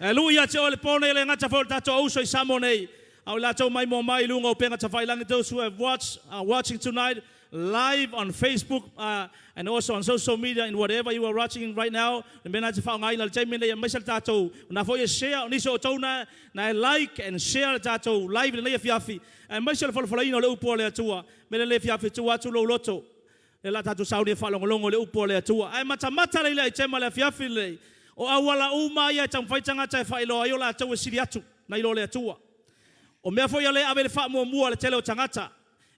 Hallelujah, te ole pone le ngata fo tato auso I Samoan nei. Au lato mai mo mai lunga o penga ta failangi those who have watching tonight live on Facebook and also on social media and whatever you are watching right now. Mena te fa ngai na te mena mai sal tato na fo share ni so tona na like and share tato live le fiafi. And mai sal fo ina le upo le atua. Mena le fiafi tua tu lo loto. Le la tato saudi fa longo le upo le atua. Ai mata le te ma le fiafi le. O awala uma ia tang fai tanga tai fai lo ayo la tau siri atu na ilo le atua. O mea fo ia le ave le fa mo mua le tele o tangata.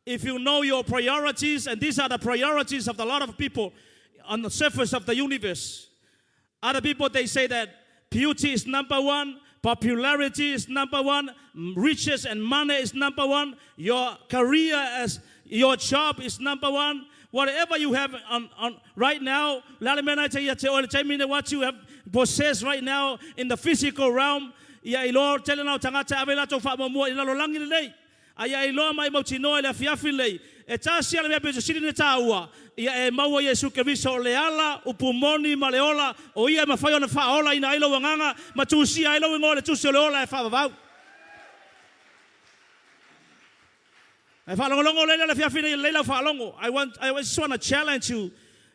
If you know your priorities, and these are the priorities of a lot of people on the surface of the universe. Other people, they say that beauty is number one, popularity is number one, riches and money is number one, your career as your job is number one. Whatever you have on right now, what you have possessed right now in the physical realm, ya Lord, telling out tangata avela to fa mo ina lo langi le. Aya ilo mai mo tino le fiafi le. E tasia le be sini ne taua. Ya e maua Yesu Kristo le ala upumoni maleola o ia mafayo na faola ina ilo wanganga matusi ilo ngole tusi le ola e fa vau. I just want to challenge you.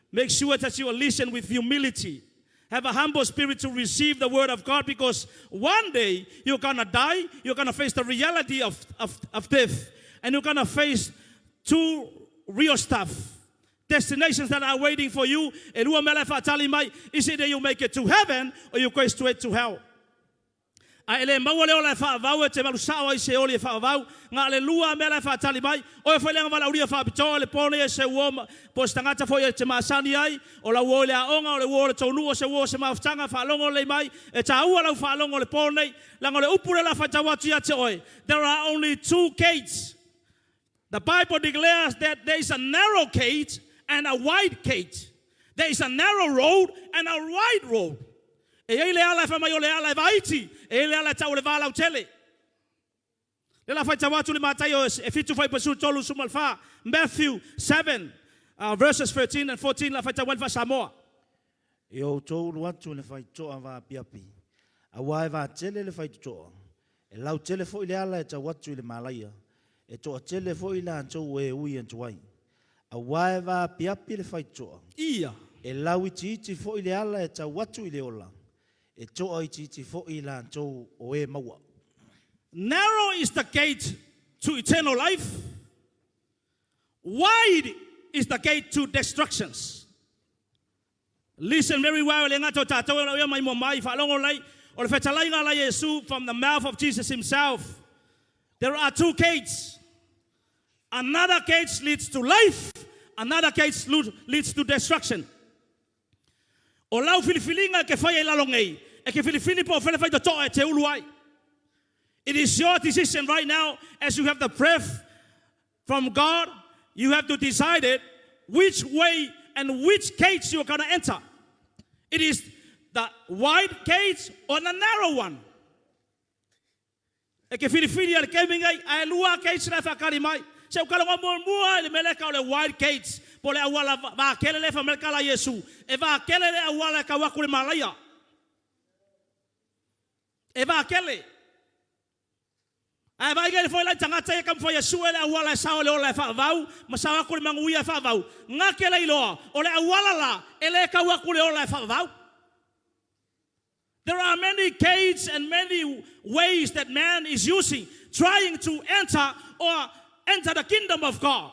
Make sure that you listen with humility. Have a humble spirit to receive the word of God, because one day you're going to die. You're going to face the reality of death. And you're going to face two real stuff. Destinations that are waiting for you. Is either you make it to heaven or you go straight to hell. Ele maua leo la fa vau te malu sawa I se oli fa vau nga le lua me la fa tali mai o foi lenga vala uria fa pito le pone e se uoma postangata foi te masani ai o la wo le onga o le wo le tonu o se wo se maftanga fa longo le mai e ta ua la fa longo le pone la ngole upure la fa tawatu ya te oi. There are only two gates. The Bible declares that there is a narrow gate and a wide gate. There is a narrow road and a wide road. E ele ala fa mai ole ala vaiti ele ala tau le vala utele le la fa tawatu le MATAIO efitu fa pasu tolu sumalfa Matthew 7 verses 13 and 14 la fa tawan fa Samoa e o tolu watu le fa to ava piapi a wa va tele le fa to e lau tele fo ile ala tawatu le malaya e to tele fo ile anto we ui entwai a wa va piapi le fa to ia e lau iti fo ile ala tawatu ile ola. Narrow is the gate to eternal life. Wide is the gate to destructions. Listen very well. From the mouth of Jesus himself. There are two gates. Another gate leads to life. Another gate leads to destruction. Olau filifilinga ke fai lalongei e ke filifini po fele fai to e te uluai. It is your decision right now, as you have the breath from God. You have to decide it which way and which gates you are going to enter. It is the wide gate or the narrow one. E ke filifini al kemingai ai lua gates na fa kalimai. Se o kala mo le meleka le wide gates. Pole awala va kelele fa melkala Yesu e va kelele awala ka wakule malaya e va kele ai vai gele foi la tangata e kam foi Yesu ele awala sa ole ole fa vau masawa kule manguia fa vau ngakele ilo ole awala la ele ka wakule ole fa vau. There are many gates and many ways that man is using trying to enter the kingdom of God.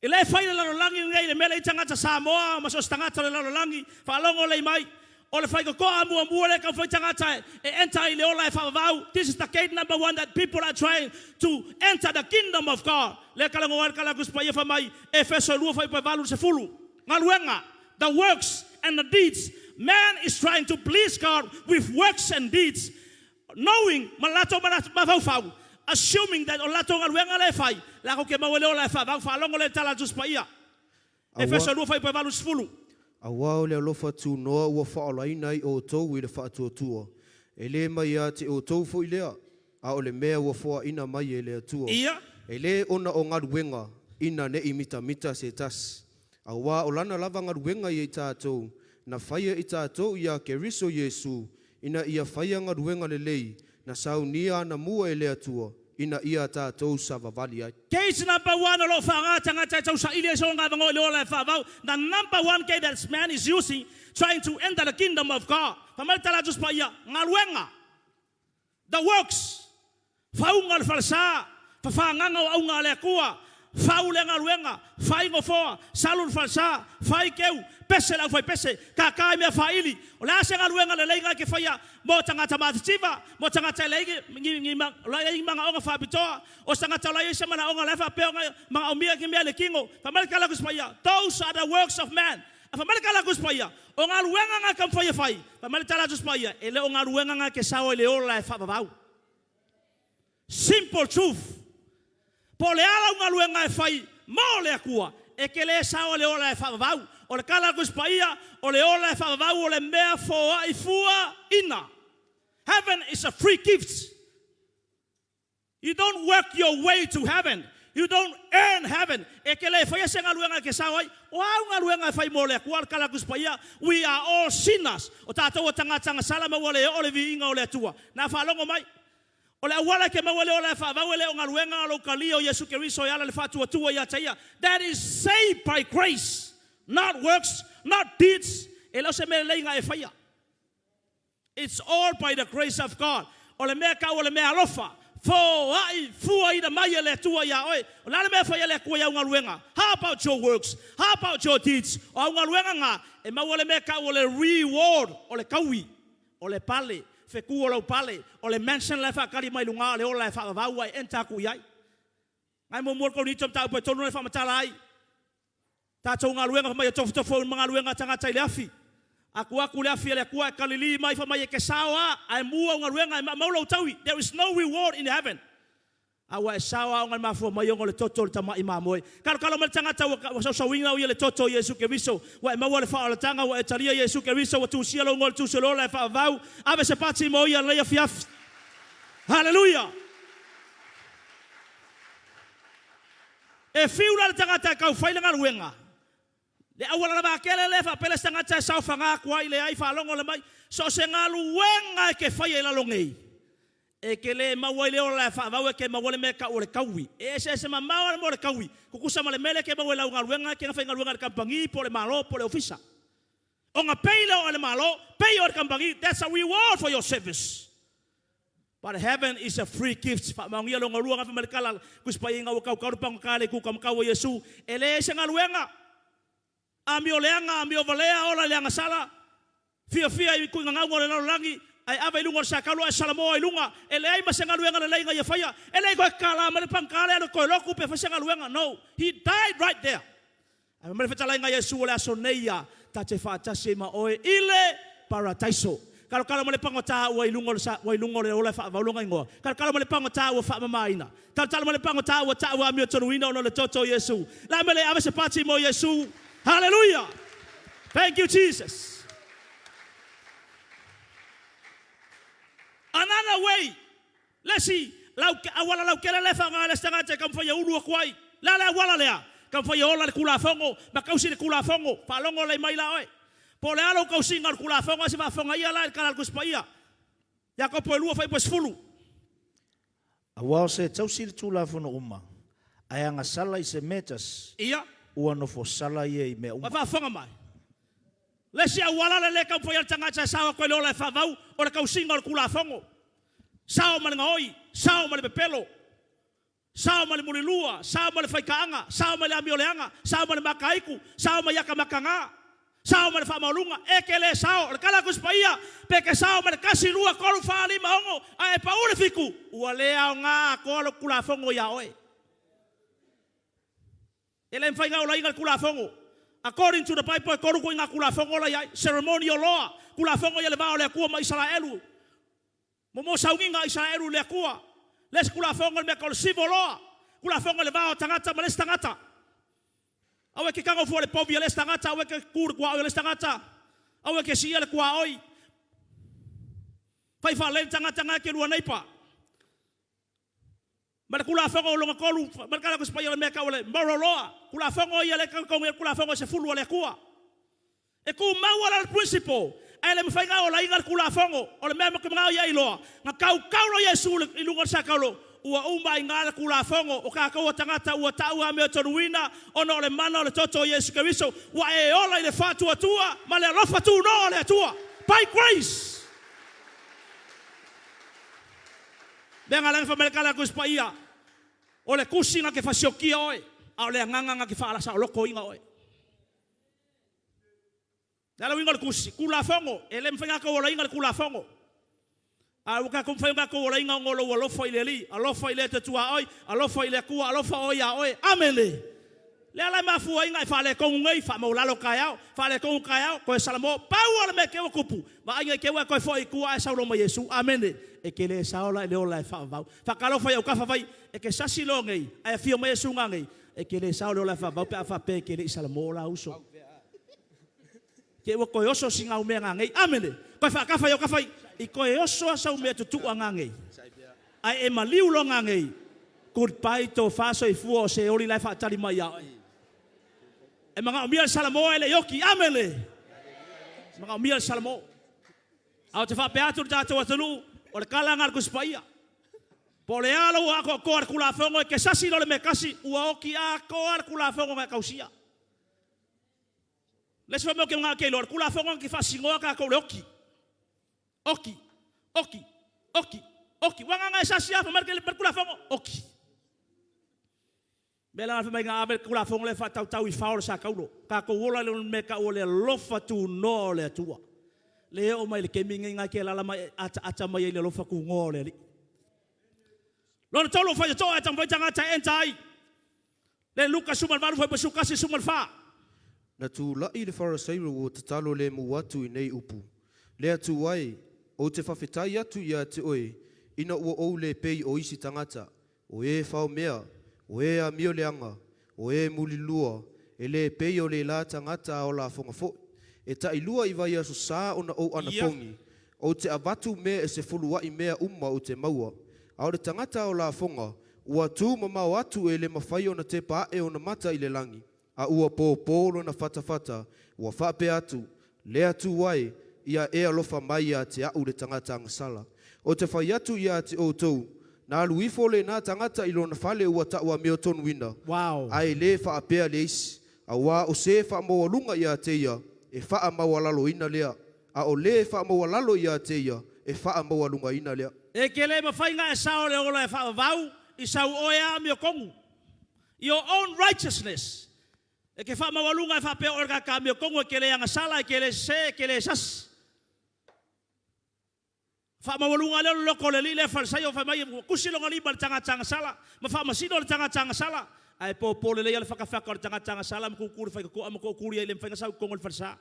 Ile fai le langi ngai le mele tangata Samoa ma so tangata le langi fa longo le mai o le fai ko amu le ka fai tangata e enter ile ola fa vau. This is the gate number one that people are trying to enter the kingdom of God. Le kala ngol kala kus pa fa mai EFESO lu fai pa valu se fulu ngaluenga the works and the deeds. Man is trying to please God with works and deeds, knowing malato mafau, assuming that olato ngaluenga le fai la ko ke mawele ola fa va fa longo le tala jus pa ia EFESO lu fai pa valu se fulu awa le lo fa tu no wo fa ola ina o to wi le fa tu tu ele mai ati o to fo ile a o le mea wo fa ina mai ele tu ia ele ona o ngaluenga ina ne imita mita se tas awa olana lava ngaluenga ye tato na faya itato ia ke riso Yesu ina ia whaia ngaruenga le lei, na saunia na mua e lea tua, ina ia tātou sa vavali ai. Case number 1, alo whangata ngata tau sa ilia so ngā vango leo lai whavau. The number 1 case that man is using, trying to enter the kingdom of God. Pamaltala just pa ia, ngaruenga. The works. Whaunga falsa. Whanganga au ngā lea kua. Whau le ngaruenga. Whaingo foa. Salun falsa. Whai keu. Pese lau whai pese. Kakai mea whaili. O la se ngaruenga le leiga ke whaia. Mo tangata mātitiva. Mo tangata leige. Ngi mga onga whapitoa. O tangata lai se mana onga lefa peonga. Mga omia ki mea le kingo. Pamalika lakus paia. Those are the works of man. Pamalika lakus paia. O ngaruenga nga kam whaia whai. Pamalika lakus paia. Ele o ngaruenga nga ke sao ele ola e whapavau. Simple truth. Po le ala unga luenga e whai, mo le akua, e ke le sao le ola e whavavau, o le kala kus paia, o le ola e whavavau, o le mea foa I fua ina. Heaven is a free gift. You don't work your way to heaven. You don't earn heaven. E ke le whaia se ngā luenga ke sao ai, o au ngā luenga e whai mo le akua, le kala kus paia, we are all sinners. O tātou o tanga salama o le vi inga o le atua. Nā whalongo mai, o le awala ke mawale o le whaavawele o ngā ruenga o lokalia o Yesu Keriso yala le whatuatua ia taia. That is saved by grace, not works, not deeds. E lau se mele leinga e whaia. It's all by the grace of God. O le mea kau o le mea alofa. Fo ai fua ina mai le tua ia oi. O la le mea whaia le kua ia o ngā ruenga. How about your works? How about your deeds? O ngā ruenga ngā. E mau le mea kau o le reward. O le kaui. O le pale. Feku o lau pale, o le mansion le whakari mai lunga, le ola le whakavau ai, enta ku iai. Ngai mo mor KORINITO mtau pe tonu le whamatala ai. Tātou ngā luenga whamai a tofutofo mga luenga tangata i le afi. Aku le afi le kua e kalili mai whamai e ke saoa, ai mua ngā luenga e maulau taui. There is no reward in heaven. Awa e saoa o ngai mafua mai o le toto le tama i mamoe. Kalo me tangata wa sawinga o le toto Yesu Keriso. Wa e maua le wha o le tanga wa e taria Yesu Keriso wa tusia lo ngol tusia lo le wha vau. Ave se pati mo ia leia fiaf. Hallelujah. E fiula le tangata kau whaile ngā ruenga. Le awala ba kele le fa pele tangata sa fanga kwa ile ai fa longo le mai. So se ngā ruenga ke whaia ila longei. E ke le maua le ola fa va ke maua le me ka o le kaui e se maua le mo le kaui kukusa male mele ke maua la ngaluenga ke nga ngaluenga ka pangi po le malo po le ofisa o nga pay le o le malo pay o ka pangi. That's a reward for your service. But heaven is a free gift. Fa mangia lo ngaluenga fa malkala kuspai nga ka ka pang kale ku kam ka o Yesu ele se ngaluenga amio leanga amio valea ola leanga sala fia i ku nga ngol le langi. Ai ava ilunga sa kalu ai salamo ilunga ele ai masenga luenga le lenga ia faia ele ko kala male pankale no ko loku pe fasenga luenga. No, he died right there. Ai male fetala nga Yesu ole asoneia ta te fa ta sema oe ile paradaiso. Kalo male pangota wa ilunga le ole fa valunga ngo. Kalo male pangota wa fa mamaina. Kalo male pangota wa ta wa mi tonuina no le toto Yesu. La mele ave se pati mo Yesu. Hallelujah. Thank you Jesus. Another way, let's see. Awala lau kere lefa ngā le stangate kam whaia uru kwai. La awala lea. Kam whaia ola le kula fongo. Ma kausi le kula fongo. Palongo le mai la oe. Po le alo kausi ngā kula fongo. Si whafonga ia la kala kuspa ia. IAKOPO e lua whai poes fulu. Awao se tausi le tula fono uma. Ai anga sala I se metas. Ia. Ua no fo sala ia I me uma. Whafonga mai. Lesi awala le kam whaia tangata sawa koe lola e whavau. O le kausi ngā kula fongo. Sao male ngoi, sao male pepelo, sao male mulilua, sao male whaikaanga, sao male amioleanga, sao male makaiku, sao male yaka makanga, sao male whamaulunga, ekele sao, le kala kuspaia, peke sao male kasi lua kolu whaali maongo, ae paule fiku, ua lea o ngā kolo kula fongo ia oe. Ele mwhai ngā ola inga kula fongo. According to the Bible, kolu ko inga kula fongo la iai, ceremonial law, kula fongo ia le vao le kua ma Israelu. Momo saunginga Israelu le kua. Les kula fonga me kol civil law. Kula fonga le vao tangata ma les tangata. Awe ke kango fo le povi les tangata, awe ke kur kwa les tangata. Awe ke sia le kwa oi. Pai fa le tangata nga ke lua neipa. Ma le kula fonga longa kolu, ma kala ko spaya le me ka ole moral law. Kula fonga ia le kango kula fonga se fulu le kua. E ku mawala principle. Ai le mawhainga o la inga kula fongo. O le mea makimangao ia iloa. Nga kau lo Yesu ilunga sa kaulo. Ua umba inga kula fongo. O kakau o tangata ua tau a mea tonuina. Ono le mana o le toto Yesu Keriso. Ua e ola i le whatua tua. Ma le alofa tu no le tua. By grace. Benga lang famelekala kuspa ia. O le kusi nga ke fasiokia oe. A o le nganga nga ke whaalasa o loko inga oe. Dala winga le kusi. Kula fongo. E le mwhenga ka ola inga le kula fongo. A uka kumwhenga ka ola inga ngolo ua lofa ile li. A lofa ile te tua oi. A lofa ile kua. A lofa oi a oi. Amele. Le ala mafua inga e whale kongu ngai. Wha maulalo kai au. Whale kongu kai au. Koe salamo. Pau ala me kewa kupu. Ma inga kewa koe fo i kua e saulo ma Yesu. Amene. E ke le saola e le ola e whaavau. Whakalofa i au kawhawai. E ke sasi lo ngai. Ai a fio ma Yesu ngai. E ke le saola ola e whaavau. Pe a whape ke le isalamo la uso. Ke wa koe oso singa umea ngai. Amene. Koe whakawhai au kawhai. I koe oso asa umea tutua ngai. Ai e maliu lo ngai. Goodbye to faso i fua o se oli lai whaatari mai au. E mga umia salamo e le yoki. Amene. Mga umia salamo. Au te whape atu tātou atanu. O le kalanga ku spaia. Po le alo a ko ar kula fongo e ke sasi lo le mekasi ua oki a ko ar kula fongo nga kausia. Le se mo ke nga ke lo ar kula fongo ki fasingo ka ko le oki. Oki. Oki. Oki. Oki. Wanga nga sasi a mar ke le kula fongo oki. Bela fa mai nga ave kula fongo le fa tau tau i faul sa kaulo. Ka ko wola le meka o le lofa tu no le tua. Le o mai le keminga nga ke lala mai ata mai le lofa ku ngole li. Lo tolo fa to ata vai tanga ta entai. Le LUKA sumal valu fa pesukasi sumal fa. Na tu la i le farisairo o te talo le muatu i nei upu. Le atu wai o te whawhetai atu ia te oe. Ina ua ou le pei o isi tangata. O e whao mea. O e a mio leanga. O e muli lua. E le pei o le la tangata o la fonga fo. E ta ilua i vai aso sa ona o ana fongi. O te avatu mea e se fulua i mea umma o te maua. A o le tangata o la fonga, ua tu mamau atu e le mawhai o na te pa e o na mata i le langi. A ua pōpōro na whatawhata, ua whape atu, le atu wai, ia e alofa mai a te au le tangata angasala. O te whai atu ia te outou, na alu ifole na tangata ilo na whale ua ta ua meo tonu wina. Wow. Ai le whaapea le isi, a wā o se wha mawalunga ia te ia, e wha mawalalo ina lea. A o le wha mawalalo ia te ia, e wha mawalunga ina lea. E ke le mawhainga e sao le ola e whaavau, i sau oea mio kongu. Your own righteousness. E ke whaamawalunga e whapea orga ka mio kongu e ke le angasala, e ke le se, e ke le sas. Whaamawalunga leo loko le li le whalsai o whamai, kusilonga li ma le tanga sala, ma whaamasino le tanga sala. Ai po le le ale whakawhaka o le tanga sala, ma kukuri whaikakua, ma kukuri e le mwhainga sau kongo le whalsa.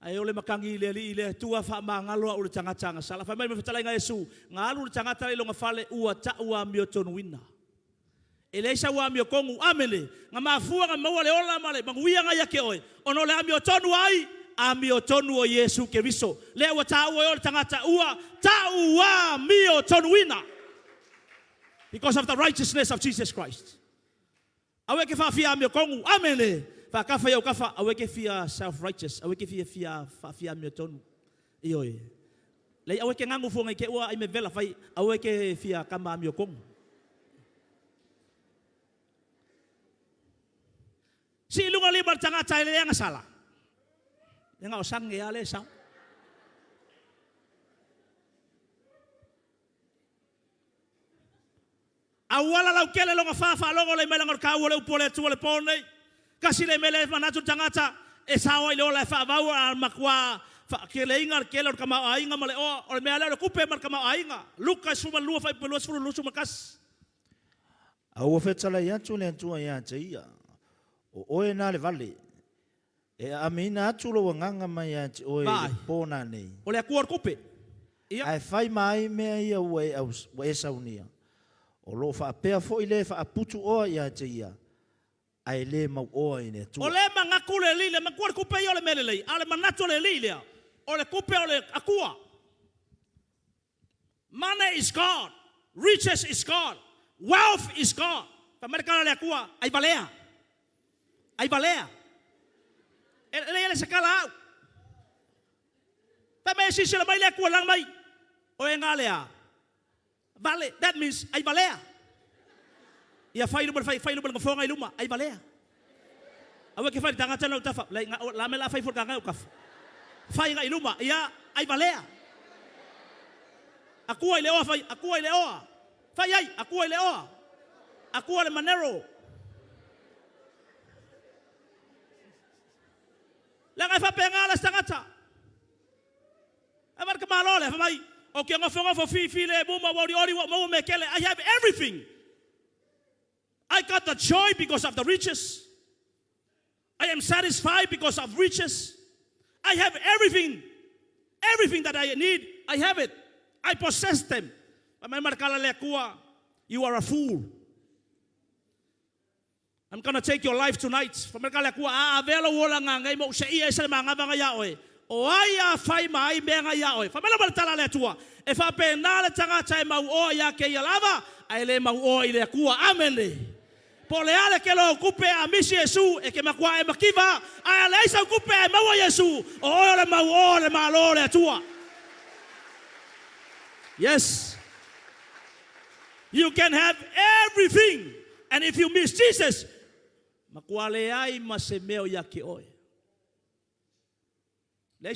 Ai ole makangi le le tua fa mangalo o le tanga sala fa mai me fatala nga Yesu ngalu le tanga le longa fale ua ta ua mio tonu wina ele sa ua mio kongu amele nga mafua nga maua le ola male manguia nga yake oi ono le amio tonu ai amio tonu o Yesu Keriso le ua ta ua o le tanga ua ta ua mio tonu wina because of the righteousness of Jesus Christ awe ke fa fia mio kongu amele fa kafa yo kafa aweke fia self righteous aweke fia mio tonu ioi le aweke ngangu fonga ke ua ai me vela fai aweke fia kama mio kong si lunga libar tanga tai le nga sala nga osang nge ale sa awala lau kele longa fa longo le melango ka wole upole tu le pone kasi le mele manatu tangata e sawa ile ola fa vau al makwa ke le inga ke le kama ainga male o le mele kupe mar kama ainga LUKA suma lua fa pelo sulu lu suma kas Au fetala ya tu le tu ya tia. O oe na le vale. E amina atu lo nganga mai ya oe pona nei. O le kuor kupe. Ai fai mai me ia we aus we saunia. O lo fa pe fo ile fa putu o ya tia. Ai le mau o ine tu. O le manga kule lile ma kuor kupe yo le mele le. Ale manato le lile. O le kupe o le akua. Money is God. Riches is God. Wealth is God. Pamerkala le akua ai balea. Ai balea. Ele se cala out. Pa may sila may le kulang may. O nga lea. Vale, that means ay valea. Ia fai lu ng fonga iluma ay valea. Awa ke fai tanga talo tafa. La me la fai for kanga ukaf. Fai nga iluma ia ay valea. Aku ay leoa fai, aku ay leoa. Fai ay, aku ay leoa. Aku ay manero. Lang ay fa pengalas tangata. Amar kamalole fa mai. Okay, nga fonga for file mo mawari ori mo mekele. I have everything. I got the joy because of the riches. I am satisfied because of riches. I have everything. Everything that I need, I have it. I possess them. You are a fool. I'm going to take your life tonight. O ai fai mai menga ya oi. Famela baltala le tua. E fa pena le tanga chai mau o ya ke lava, ai le mau o ile kua amene. Po le ale ke lo kupe a misi Yesu e ke makua e makiva, ai le isa kupe e mau Yesu. O le mau o le malo le tua. Yes. You can have everything. And if you miss Jesus, makua le ai masemeo ya ke oi. You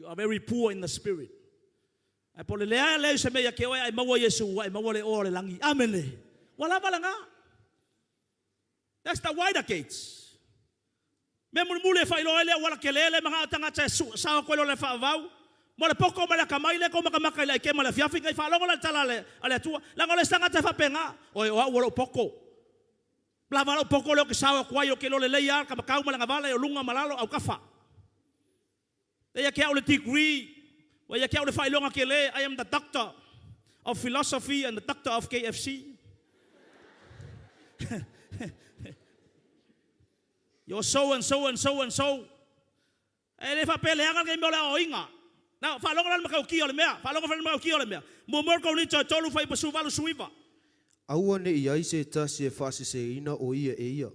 are very poor in the spirit. That's the wider gates. Blavalo poko leo kisawa kwa yo ke lo le leia ka makau malanga vala yo lunga malalo au kafa. They ke au le degree, wa ya ke au le failonga ke le, I am the doctor of philosophy and the doctor of KFC. You're so and so and so and so. E fa pele anga ke mo la oinga. Na fa longa le makau ki o le mea, fa longa le makau ki o le mea. Mo mor ko ni tolu fa ipasu valu suiva. AIOANE ia se tasi e fasi se ina o ia e ia.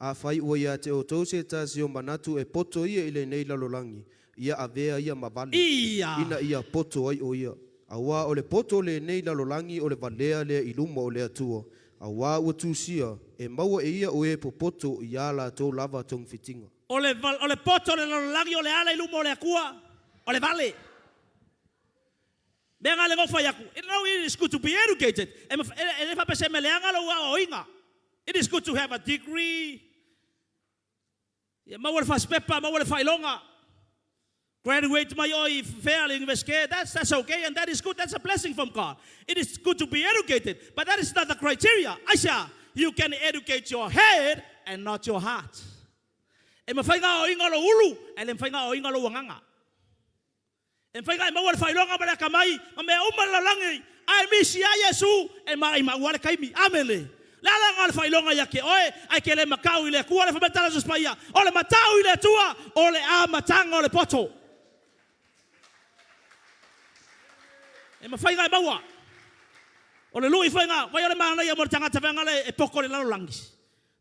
A fai ua ia te o tau se tasi o manatu e poto ia ile nei lalolangi. Ia avea ia mavali. Ia. Ina ia poto ai o ia. Awa o le poto le nei lalolangi o le valea le iluma o le atua. Awa ua tusia e maua e ia o e po poto ia la tau lava tong fitinga. O le poto le lalolangi o le ala iluma o le akua. O le vale. It is good to be educated. It is good to have a degree. Graduate my fair university. That's okay, and that is good. That's a blessing from God. It is good to be educated, but that is not the criteria. Aisha, you can educate your head and not your heart. En fai ngai mawar fai longa bala kamai, me umala langi, ai misi ya Yesu, e mai mawar kaimi, amele. La ngal fai longa ya ke oe, ai ke le makau ile kuale fa betala sus paia, ole matau ile tua, ole a matanga ole poto. E ma fai ngai mawa. Ole lui fai nga, vai ole mana ya mortanga tavanga le e poko le lalo langi.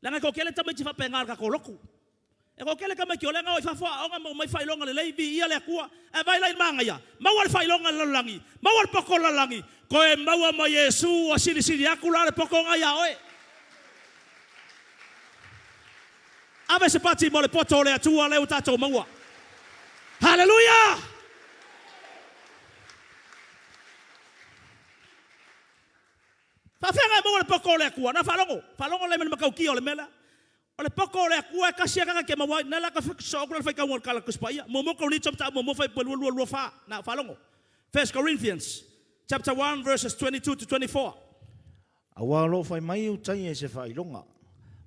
La ngai ko kele tamai fa pengar ka koloku. E ko kele kama ki ole nga o fa fa o nga mai fai longa le leibi ia le kua e vai lai manga ia mawal fai longa le langi mawal poko la langi ko e mawa ma Yesu o sili sili aku la le poko nga ia oe ave se pati mo le poto le atua le utato mawa hallelujah fa fenga mo le poko le kua na fa longo le men makau ki o le mela. Ole poko le akua kasia kanga ke mawai na la ka so ko fa ka won kala kuspaia mo KORINITO chapter mo fa lu fa na falongo 1 Corinthians chapter 1 verses 22 to 24 Awalo fai mai u tai e se fai longa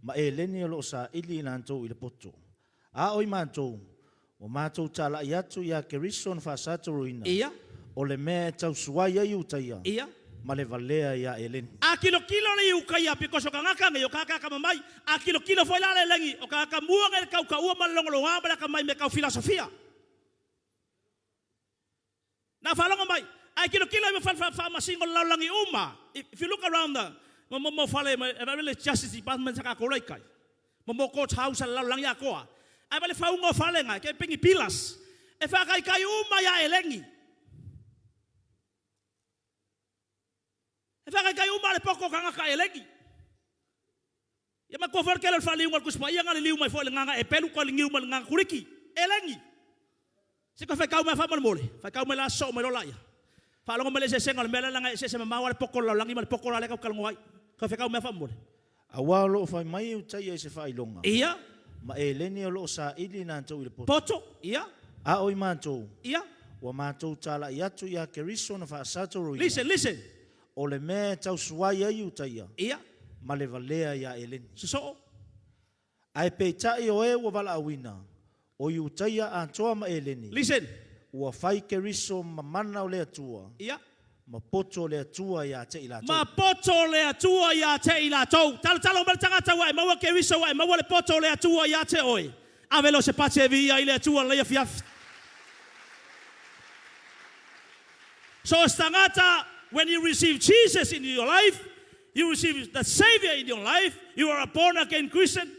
ma e leni lo sa ili na to ile poto a oi manto o mato tala yatu ya kerison fa saturuina ia ole me tau suai ai u tai ia male valea ya eleni a kilo le ukaya because o kanga nge o kaka kama mai a kilo foi la le lengi o kaka muanga le kau ua malongo lo wa bala kama me kau filosofia na falongo mai a kilo me fa masingo la langi uma if you look around the mo fale really justice department saka ko lai kai mo court house la langi akoa Ai vale faungo falenga ke pengi pilas. E whakaikai uma ia elengi. E whakaikai uma le poko kangaka elengi. Ia ma kofar kele whaliunga kuspa ia ngale liu mai fo le nganga e pelu kwa lingiu ma le nganga kuriki. Elengi. Se ko whakau mai whamal mole. Whakau mai la so mai lo laia. Whalongo mai le se senga le mele langa e se se mawa le poko la langi ma le poko la leka ukalongo ai. Ko whakau mai whamal mole. Awa lo fai mai u tai e se fai longa. Ia. Ma e leni o lo sa ili na tau i le poto. Poto. Ia. A oi mātou. Ia. Wa mātou tala i atu ia ke riso na wha asato roi. Listen. O le me tau suai ai u tai ia. Ia. Ma le valea ia e leni. So. Ai pe tai o e wa vala awina. O i u tai ia antoa ma e leni. Listen. Ua fai ke riso ma mana o le atua. Ia. Ma poto le atua ia te ila tau. Ma poto le atua ia te ila tau. Talo mbele tangata wa e maua ke riso wa e maua le poto le atua ia te oi. Avelo se pace e via ile atua le fiaf. So stangata, when you receive Jesus in your life, you receive the Savior in your life, you are a born again Christian,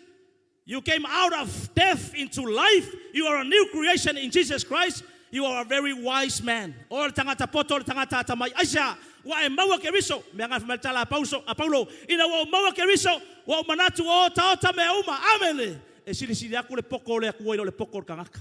you came out of death into life, you are a new creation in Jesus Christ, you are a very wise man. O tangata poto, tangata tamai, aisha, wa e maua ke riso, mea ngā whamatala Paulo, ina wa maua ke riso, wa manatu o taota mea uma, amele. E siri aku le poko le aku le poko kangaka.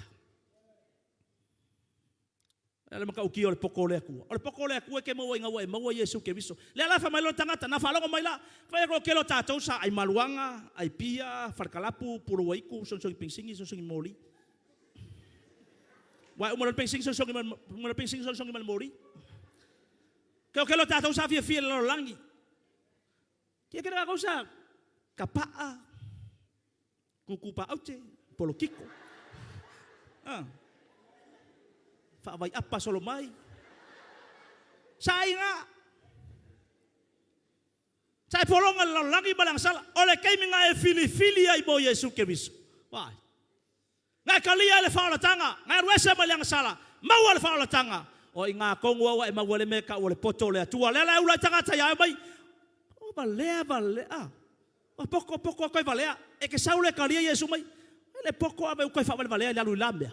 Le maka uki o le poko le aku. O le poko le aku ke maua inga wa maua Yesu ke viso. Le ala fa mai lo tangata na falongo mai la. Fa ko ke lo tatou sa ai maluanga, ai pia, farkalapu, puro waiku, son pingsingi, son moli. Wa mo le pingsingi son moli. Ke lo tatou sa fia lo langi. Ke ka sa kapaa. Kukupa aute, polo kiko. Whaavai apa solo mai. Sai nga. Sai polonga langi balang sala. Ole kemi nga e fili ai mo Yesu ke viso. Wai. Nga kalia le whaola tanga. Nga ruesa malang sala. Maua le whaola tanga. O inga kongua wa e maua le meka o le poto le atua. Lela ula tanga tai ai mai. O balea. O poko koe valea. E ke saule kalia Yesu mai. Le poko ame koe wha valea le alu lambea.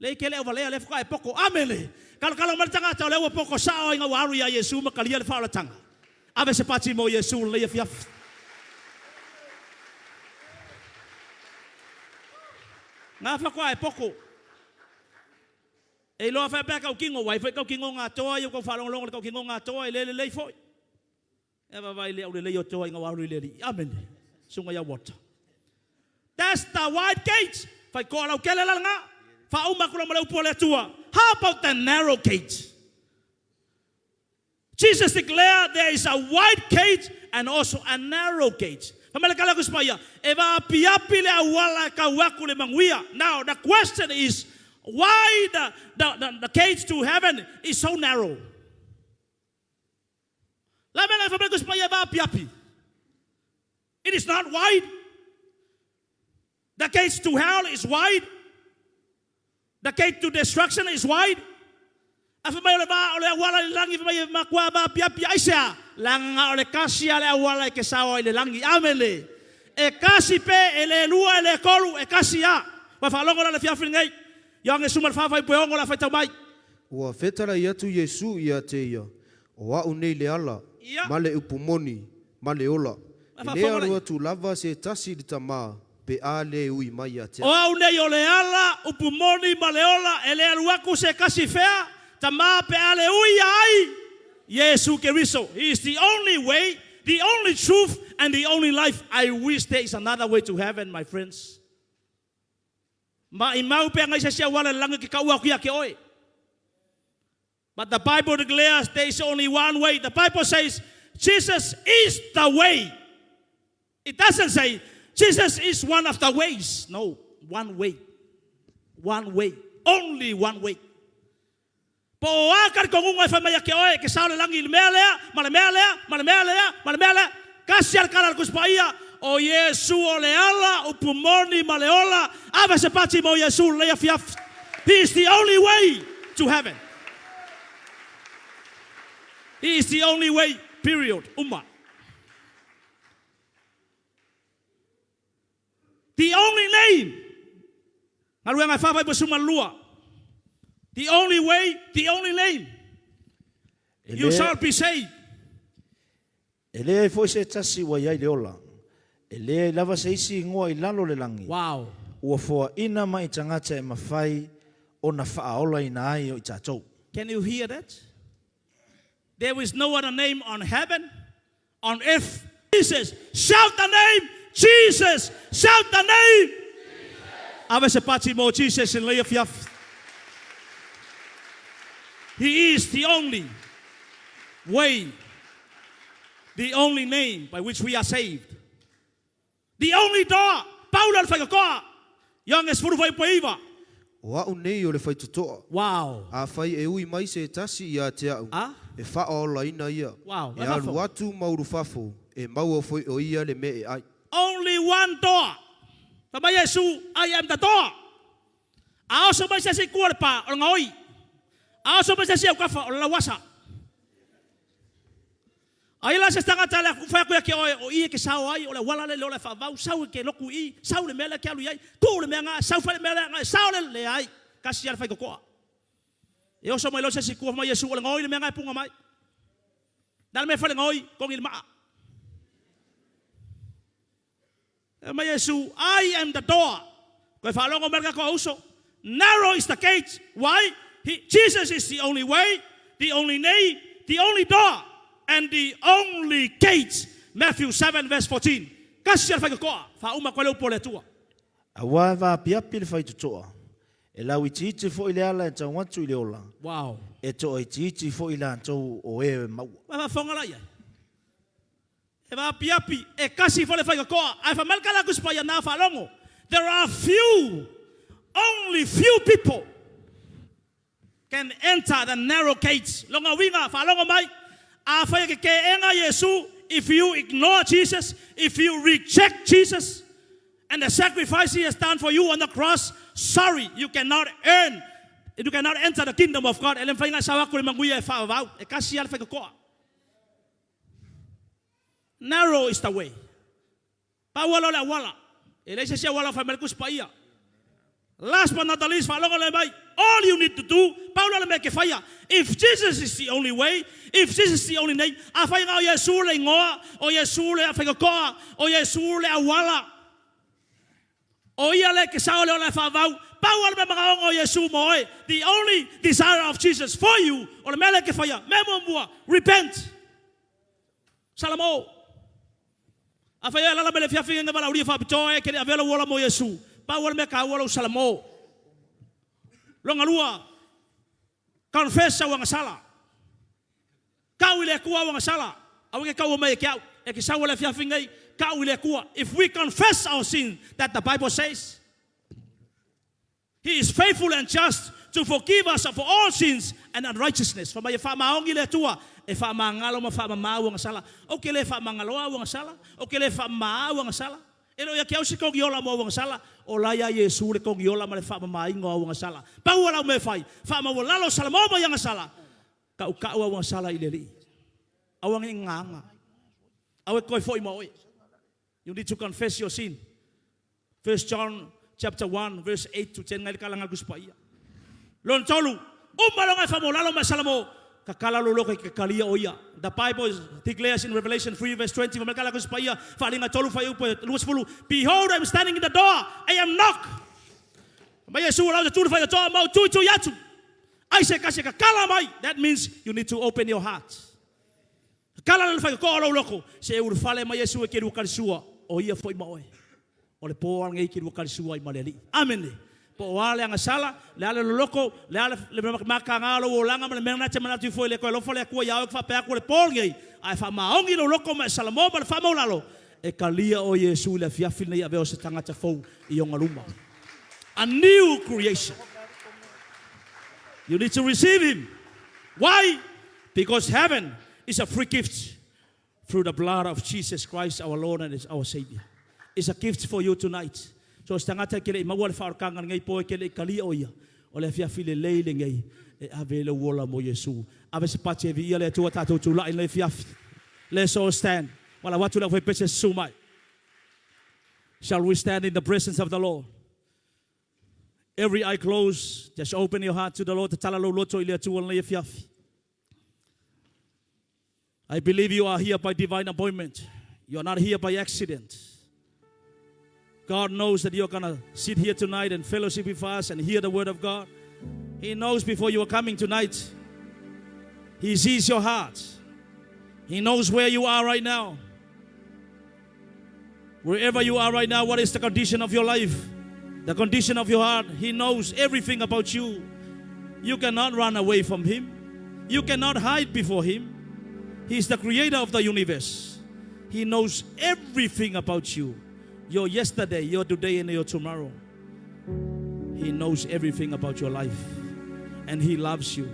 Le ke leo valea le whaka e poko amele. Kalo maritanga tau leo poko sao inga waru ya Yesu ma kalia le whaola tanga. Ave se pati mo Yesu le fiaf. Nga whaka e poko. E loa wha pēkau kingo wai. Whai kau kingo ngā toa. Iu kau whalonglongo le kau kingo ngā toa. E le foi. Eva vai le au le o toa inga waru le li. Amen. Sunga ya water. That's the wide gate. Whai koa lau kele langa. Wha umakura ma lau pua le atua. How about the narrow gate? Jesus declared there is a wide gate and also a narrow gate. Pamalakala ko spaya. Eva api le awala ka waku le manguia. Now the question is, why the gate to heaven is so narrow? It is not wide. The gates to hell is wide. The gate to destruction is wide. Langa ole kasi ale awala ke sawa ile langi amele. E kasi pe ele lua ele kolu e kasi ya. Wa falongo la fia fringai. Yang esumar fa fa poongo la fa tamai. Ua fetara i atu Yesu ia te ia. O au nei le ala. Male upumoni, male ola. Lea rua tu lava se tasi di tama. Pe a le ui mai a te. O au nei o le ala, upumoni, male ola. Ele rua ku se kasi fea. Tama pe a le ui ai. Yesu Keriso. He is the only way, the only truth, and the only life. I wish there is another way to heaven, my friends. But the Bible declares there is only one way. The Bible says Jesus is the way. It doesn't say Jesus is one of the ways. No, one way. One way. Only one way. Po akar kongunga fa maya ke oe ke saule langi melea, malemea, kasial karal kuspaia o Yesu ole ala upumoni maleola ava se pati mo Yesu le fiaf. He is the only way to heaven. He is the only way, period. Umma. The only name Ngalua ngai whawhai pa sumalua. The only way, the only name. You shall be saved. Ele foi se tasi wa ia leola. Ele lava se isi ngoa I lalo le langi. Wow. Ua foa ina mai tangata e mawhai o na whaaola ina ai o I tātou. Can you hear that? There is no other name on heaven, on earth. Jesus, shout the name, Jesus, shout the name. Ave se pati mo Jesus in lea fiaf. He is the only way, the only name by which we are saved. The only door. Paulo fai koa. Young es furu fai poiva. O au nei o le whai tutoa. Wow. A whai e ui mai se tasi ia te au. Ah? E whaola ina ia. Wow. E alu atu mauru whafo. E maua foi o ia le me e ai. Only one door. Tama Yesu, I am the door. Ao so mai se kua le pa o ngoi. Ao so mai se au kafa o lawasa. Ai la se tanga tala fa ko ke o I ke sao ai o le wala le le fa vau sao ke loku I sao le mele ke alu ai tu le menga sao fa le mele nga sao le ai kasi ala fa ko e o so mai lo se ku mai Yesu le ngoi le menga punga mai dal me fa le ngoi ko ngil ma mai Yesu I am the door ko fa lo ngo merga ko uso narrow is the gate why Jesus is the only way the only name the only door and the only gate. Matthew 7 verse 14. Kasi ala whaikakoa. Whauma kwa leo pole tua. Awa va piapi le whai tutoa. E lau I tiiti fo I le ala e tau watu I le ola. Wow. E to I tiiti fo I le antou o e maua. Wa whongala ia. E va piapi. E kasi fo le whaikakoa. Ai whamalka la kuspaya na whalongo. There are only few people can enter the narrow gates. Longa winga whalongo mai. If you ignore Jesus, if you reject Jesus and the sacrifice He has done for you on the cross, sorry, you cannot enter the kingdom of God. Narrow is the way. Last but not the least, all you need to do, if Jesus is the only way, if Jesus is the only name, o Yesu le afekoa, o Yesu le awala, o ia le kesao le ola favau, Paulo me mga o Yesu moe, the only desire of Jesus for you, o le mele ke faya, memo mua, repent. Salamo. Afaya la mele fia finga bala uri fa bitoe ke avelo wola mo Yesu. Paulo me ka wola salamo. Longa lua. Confess wang sala. Kau ile kuwa wang sala. Awang kau mai kau. E ke sawala fia fingai kau ile kuwa. If we confess our sin, that the Bible says, He is faithful and just to forgive us of all sins and unrighteousness. Fa mai fa maongi le tua e fa mangalo ma fa mau wang sala. O ke le fa mangalo wang sala. O ke le fa mau wang sala. Elo ya kiau se kong yola mo wang sala. O la ya Yesu le kong yola ma le fa mai ngo wang sala. Pa wala me fai. Fa ma wala lo sala mo yang sala. Kau wang sala ileli. Awang inganga. Awe koi foi mo. You need to confess your sin. 1 John chapter 1 verse 8 to 10 ngai kalang agus pa ia. Lon tolu umalong fa mo lalo ma sala mo. Kakala lolo kay kakalia oya. The Bible declares in Revelation 3 verse 20, behold, I am standing in the door. I am knock. I say that means you need to open your heart. Amen. Po wale ang sala, le ale loko, le ale le makangalo wolanga le mena chama tu foi le ko lo fole ko ya fa pe ko le polngi, ai fa maongi lo loko ma salamo ba fa maulalo. E kalia o Yesu le fiafil nei aveo se tanga ta fou I yonga luma. A new creation. You need to receive Him. Why? Because heaven is a free gift through the blood of Jesus Christ our Lord and our Savior. It's a gift for you tonight. So stangata kele mawal farkangan ngai po kele kali oya ole fia file leile ngai e avelo wola mo Yesu ave se pache vi ile tu ta tu la in le fia. Let's all stand. Wala watu la foi peche sumai. Shall we stand in the presence of the Lord? Every eye closed. Just open your heart to the Lord. I believe you are here by divine appointment. You are not here by accident. God knows that you're going to sit here tonight and fellowship with us and hear the word of God. He knows before you are coming tonight. He sees your heart. He knows where you are right now. Wherever you are right now, what is the condition of your life? The condition of your heart. He knows everything about you. You cannot run away from Him. You cannot hide before Him. He is the creator of the universe. He knows everything about you. Your yesterday, your today, and your tomorrow. He knows everything about your life. And He loves you.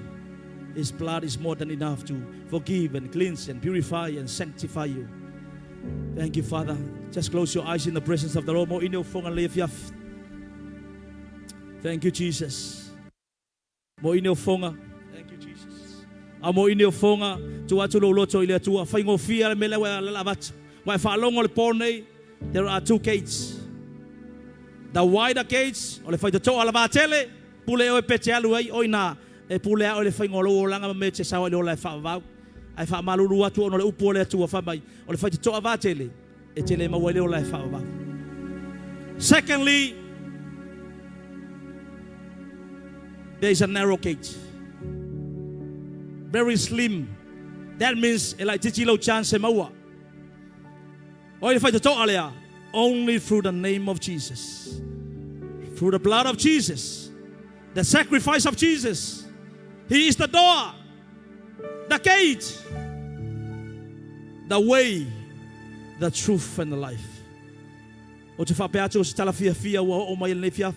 His blood is more than enough to forgive and cleanse and purify and sanctify you. Thank you, Father. Just close your eyes in the presence of the Lord. Thank you, Jesus. Thank you, Jesus. Amo inyo fonga tua tulo loto ile tua faingo fia mele wa lavat wa falongo le porne. There are two gates. The wider gates ole fai to alavatele pule o pete alu ai oina e pule ole faingo lo langa me te sawa le ola fa va ai fa malulu atu ono le upo le tua fa mai ole fai to avatele e tele ma wale ola fa va. Secondly, there is a narrow gate. Very slim. That means like tichilo chance maua. Or if I talk earlier, only through the name of Jesus, through the blood of Jesus, the sacrifice of Jesus. He is the door, the gate, the way, the truth, and the life.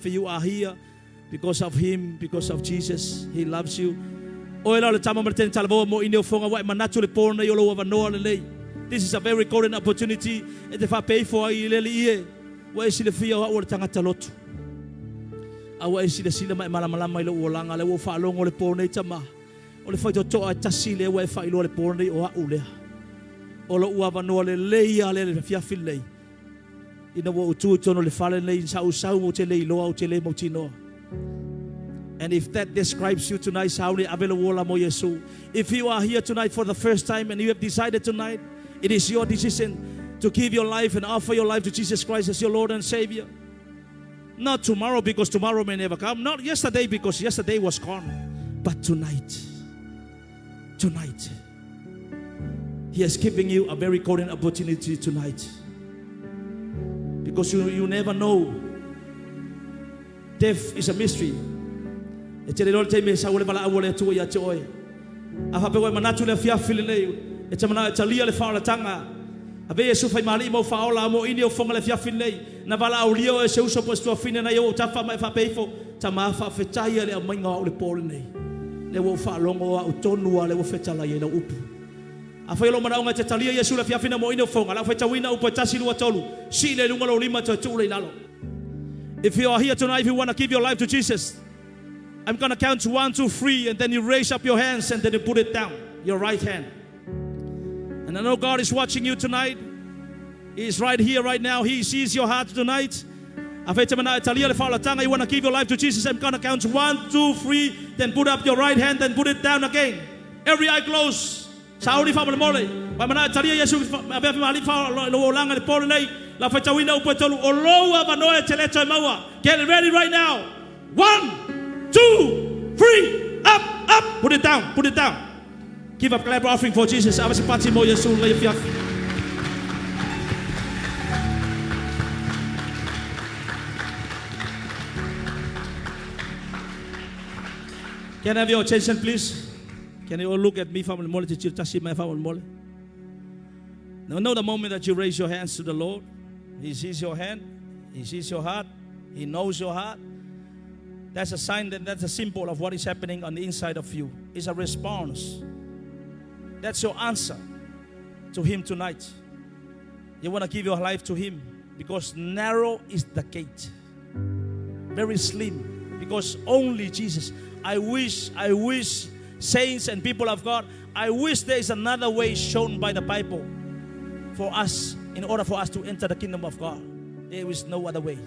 You are here because of Him, because of Jesus. He loves you. This is a very golden opportunity. If I pay for it, where is the fear or tangatalot? I see the cinema malamalama long, I will follow all the pornatama. Or if I don't talk at Tassile, where if I know the pornate or Ule. All over no lay, Fiafile. In the world, two tonally fallen lanes, how Sautele, Loa, Tele Motino. And if that describes you tonight, if you are here tonight for the first time and you have decided tonight, it is your decision to give your life and offer your life to Jesus Christ as your Lord and Savior. Not tomorrow because tomorrow may never come. Not yesterday because yesterday was gone. But tonight, He has given you a very golden opportunity tonight. Because you never know. Death is a mystery. It's a little time sa wale bala awale tu ya joy. Apa pe wai manatu le fia filile. It's a mana chalia le fa la tanga. Ave Yesu fai mali mo fa ola mo ini o fonga le fia filile. Na bala aulio e se uso posto fine na yo tafa mai fa peifo. Tama fa fetaia le mainga o le pole nei. Le wo fa longo o tonu le wo fetala ye na upu. Afa yo mana nga chalia Yesu le fia fine mo ini o fonga la fetawina upo tasi lu tolu. Si le lunga lo lima tu le nalo. If you are here tonight, if you want to give your life to Jesus, I'm going to count 1, 2, 3, and then you raise up your hands and then you put it down, your right hand. And I know God is watching you tonight. He is right here, right now. He sees your heart tonight. You want to give your life to Jesus, I'm going to count 1, 2, 3, then put up your right hand, then put it down again. Every eye closed. Saudi family mole. Pamana talia Yesu abe mali fa lo langa le pole nei la fecha wina upetolu oloa banoa telecha maua. Get ready right now. 1, 2, 3, up. Put it down. Give up clap offering for Jesus. Abasi pati mo Yesu le fiaf. Can I have your attention, please? Can you all look at me, family mole? Did you touch my family mole? Now, know the moment that you raise your hands to the Lord, He sees your hand, He sees your heart, He knows your heart. That's a sign, that's a symbol of what is happening on the inside of you. It's a response. That's your answer to Him tonight. You want to give your life to Him because narrow is the gate, very slim, because only Jesus. I wish. Saints and people of God, I wish there is another way shown by the Bible for us, in order for us to enter the kingdom of God. There is no other way.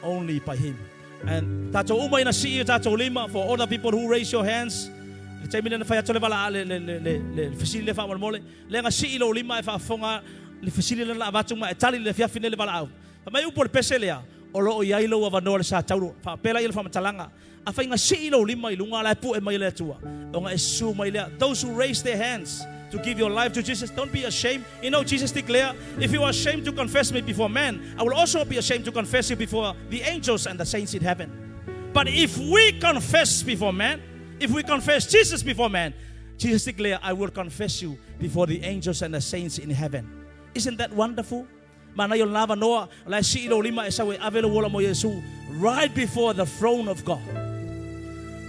only by Him. And tato umay na siya tato lima for all the people who raise your hands. Chay mina na faya tole bala le fasili le fa mole le nga si ilo lima fa fonga le fasili la abatung ma etali le fia finele bala au. May upol peselea olo o yailo wa vanor sa tauro fa pela il fa matalanga. Afay nga si ilo lima ilunga la pu e mai le tua. O nga esu mai le those who raise their hands to give your life to Jesus, don't be ashamed. You know, Jesus declared, if you are ashamed to confess me before men, I will also be ashamed to confess you before the angels and the saints in heaven. But if we confess before men, if we confess Jesus before men, Jesus declared, I will confess you before the angels and the saints in heaven. Isn't that wonderful? Right before the throne of God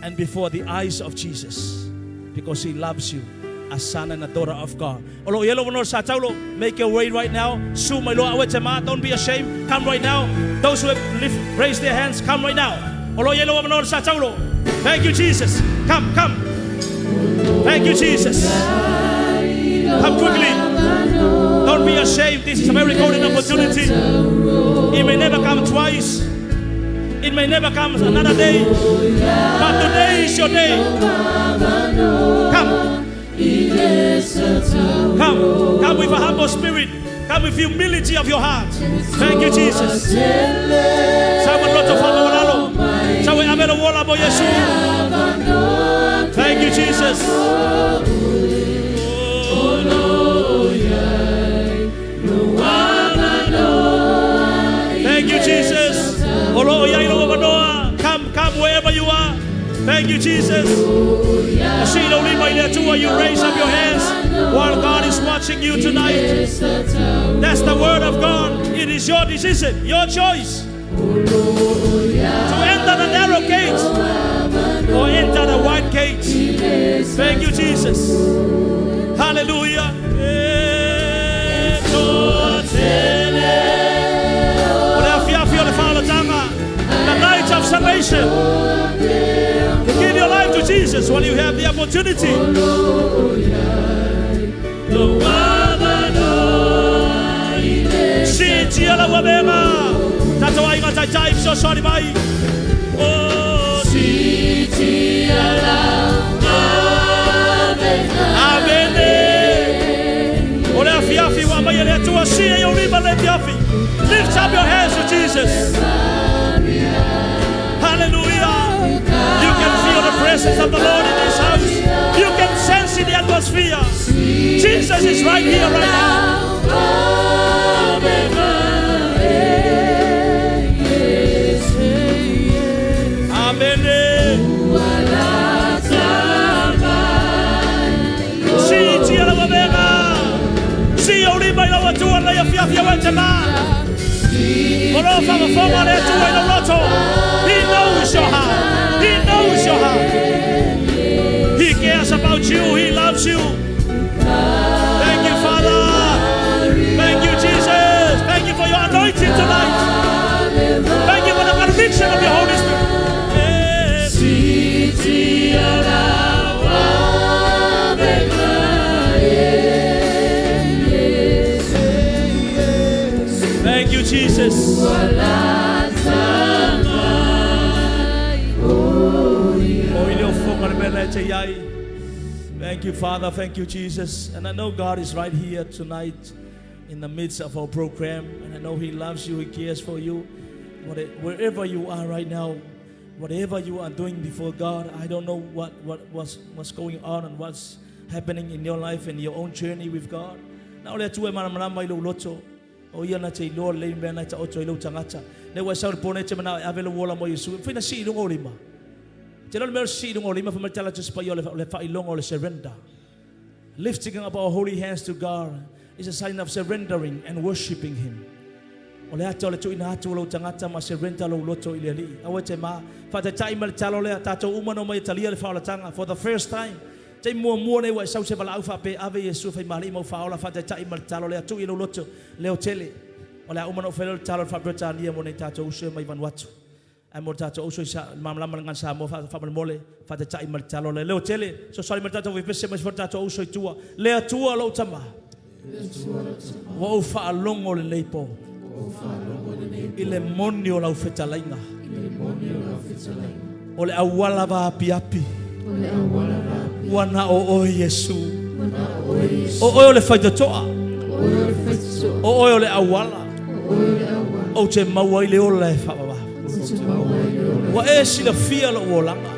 and before the eyes of Jesus, because He loves you, a son and a daughter of God. Make your way right now. Don't be ashamed. Come right now. Those who have raised their hands, come right now. Thank you, Jesus. Come. Thank you, Jesus. Come quickly. Don't be ashamed. This is a very golden opportunity. It may never come twice. It may never come another day. But today is your day. Come. Come with a humble spirit. Come with humility of your heart. Thank you, Jesus. Thank you, Jesus. Thank you, Jesus. Come wherever you are. Thank you, Jesus. You raise up your hands while God is watching you tonight. That's the word of God. It is your decision, your choice to enter the narrow gate or enter the wide gate. Thank you, Jesus. Hallelujah. The light of salvation. Give your life to Jesus while you have the opportunity. I'm so sorry, bye. Lift up your hands to Jesus. Hallelujah. You can feel the presence of the Lord in this house. You can sense in the atmosphere. Jesus is right here, right now. Amen. He knows your heart. He knows your heart. He cares about you. He loves you. Thank you, Father. Thank you, Jesus. Thank you for your anointing tonight. Thank you for the conviction of your Holy Spirit. Thank you, Jesus. Thank you, Father. Thank you, Jesus. And I know God is right here tonight in the midst of our program. And I know He loves you. He cares for you. Wherever you are right now, whatever you are doing before God, I don't know what's going on and what's happening in your life and your own journey with God. Now let's do o ia na te Lord le me na ta o toi lo tangata ne wa sa pone te mana avelo wola mo Yesu fina si lungo lima te lo mer si lungo lima fa tala just pa yo le fa ilongo le surrender. Lifting up our holy hands to God is a sign of surrendering and worshiping Him. O le ata o le tu ina atu lo tangata ma surrender lo loto ile li awe te ma fa te tai mal talo le tato umano mai talia le fa la tanga for the first time. Te mua nei wa sau se bala ufa pe ave Yesu fa mali mo fa ola fa te tai mal talo le atu ilo loto le hotele ola umano fa le talo fa Britania mo nei tato uso mai Vanuatu ai mo tato uso sa mamla ngan sa mo fa mole fa te tai mal talo le hotele so sorry mal tato vi pese mas for tato uso tua le atua lo tama wa ufa longo le leipo I le moni o lau whetalainga. O le awala wa api. Wana o Yesu. O o le whaitatoa. O o le awala. O te maua I le ola e whawawa. Wa e sila fia lo uolanga.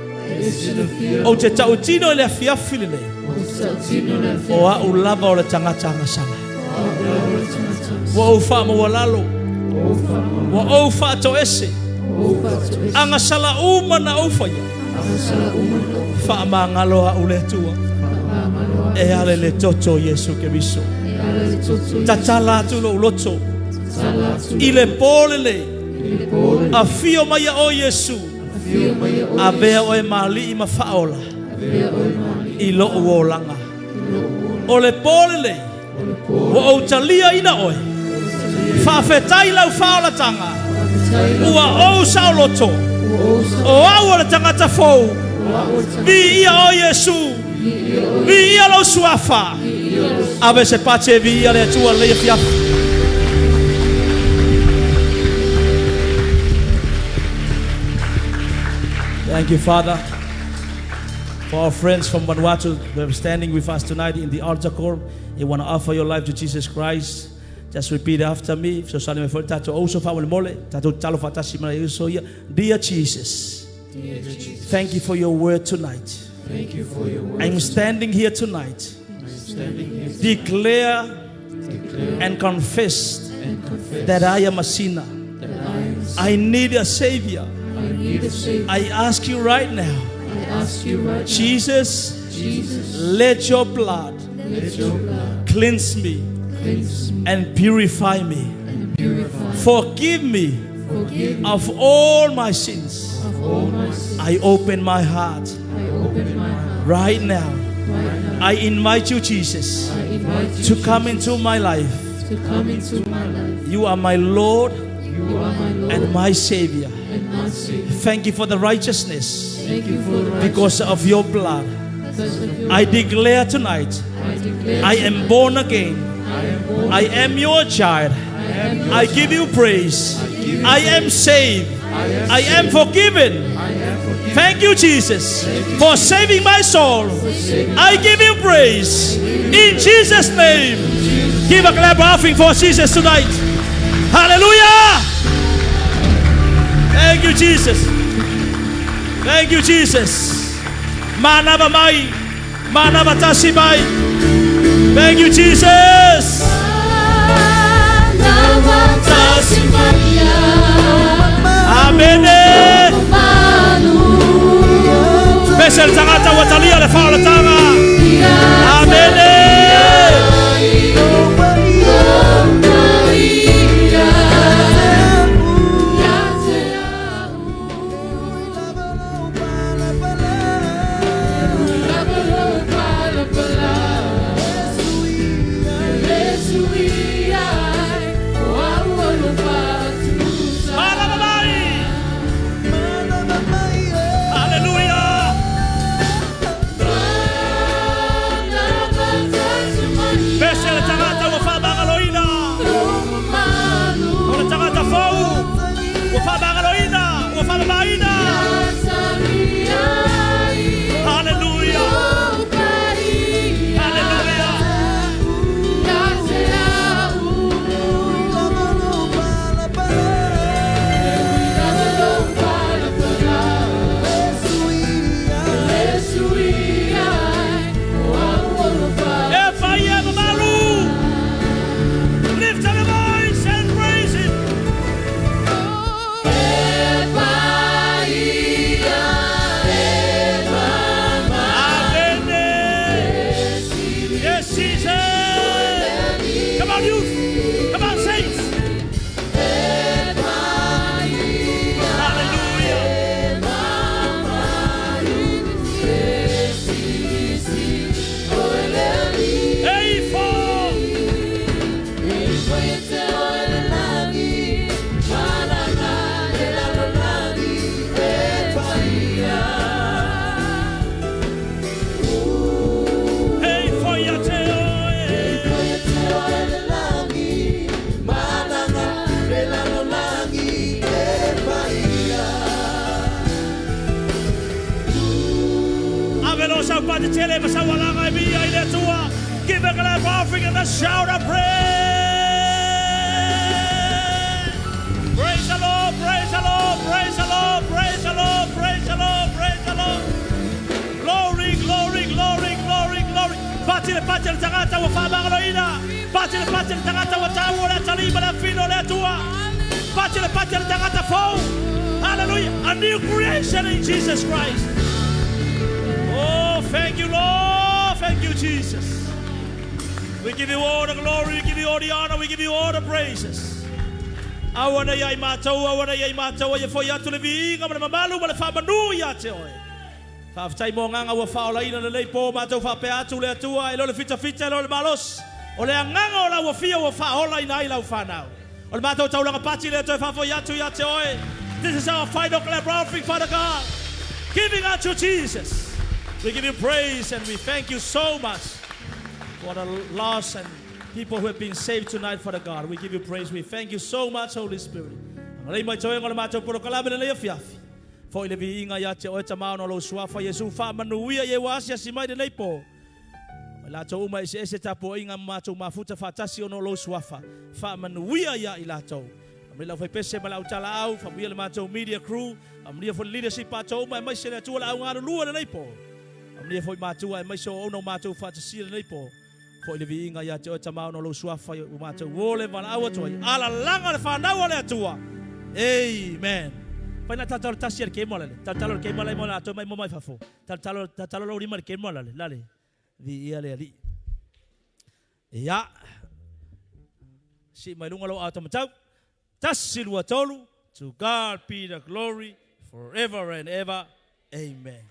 O te tautino le afiafi le. O a ulava o le tangata ngasala. Wa o wha mawalalo. Wa o wha to ese. Angasala uma na o whaia. Wha mangalo a ule tua. E ale le toto Yesu ke miso. Tatala tu lo uloto. I le polele. A fio mai o Yesu. A vea o e mali I mawhaola. I lo uolanga. O le polele. O talia ina oe. Whawhetai lau whaola tanga. Ua o sauloto. O au le tangata fou. Vi ia o Yesu. Vi ia lo suafa. Ave se pace vi ia le tua le fiafa. Thank you, Father, for our friends from Vanuatu who are standing with us tonight in the altar call. You want to offer your life to Jesus Christ. Just repeat after me. Dear Jesus, thank you for your word tonight. I'm standing here tonight. Declare and confess that I am a sinner. I need a Savior. I ask you right now, Jesus, let your blood cleanse me and purify me. Forgive me of all my sins. I open my heart right now. I invite you, Jesus, to come into my life. You are my Lord and my Savior. Thank you for the righteousness because of your blood. I declare tonight, I am born again. I am your child. I give you praise. I am saved. I am forgiven. Thank you, Jesus, for saving my soul. I give you praise. In Jesus' name. Give a clap offering for Jesus tonight. Hallelujah. Thank you, Jesus. Thank you, Jesus. Manava mai. Manava tasi mai. Thank you, Jesus. Amen. Besel tangata watalia le fala tanga. Amen. matau pati tele masawalanga ibia ile tua. Give a clap offering and a shout of praise. Praise the Lord, praise the Lord, praise the Lord, praise the Lord, praise the Lord, praise the Lord. Glory, glory, glory, glory, glory. Patile tangata wa famangaloina. Patile tangata wa tawo la taliba la fino la tua. Patile tangata fo. Hallelujah. A new creation in Jesus Christ. Oh, thank you, Lord. Thank you, Jesus. We give you all the glory, we give you all the honor, we give you all the praises. Awana ya imatau, ya foi atu le viinga, ma mamalu, ma le whamanu ya te oe. Whaftai mo nganga wa whaola ina le leipo, matau whape atu le atua, ilo le fita, ilo le malos. O le anganga o la wafia wa whaola ina ila whanau. O le matau taulanga pati le atoe whafo atu ya te oe. This is our final clap offering, Father God. Giving unto Jesus. We give you praise and we thank you so much for the lost and people who have been saved tonight, Father God. We give you praise. We thank you so much, Holy Spirit. For ile viinga ya te oeta maono lo suafa Yesu fa manuia ye wasia simai de leipo. La to uma ese tapo inga mato mafuta fatasi ono lo suafa. Fa manuia ya ilato. Amila foi pese bala utala au fa bia le mato media crew. Amlia for leadership pato uma mai se tu la ngaro lua le leipo. Amlia foi matua mai so ono mato fatasi le leipo. For ile viinga ya te oeta maono lo suafa mato wole vala au to. Ala langa le fa na wole atua. Amen. Pai na tatalo tasier ke mola le. Tatalo ke mola mola to mai mo mai fafo. Tatalo lo ri mar ke mola le. Lale. Vi ia le ali. Ya. Si mai lunga lo auto matau. Tasilua tolu. To God be the glory forever and ever. Amen.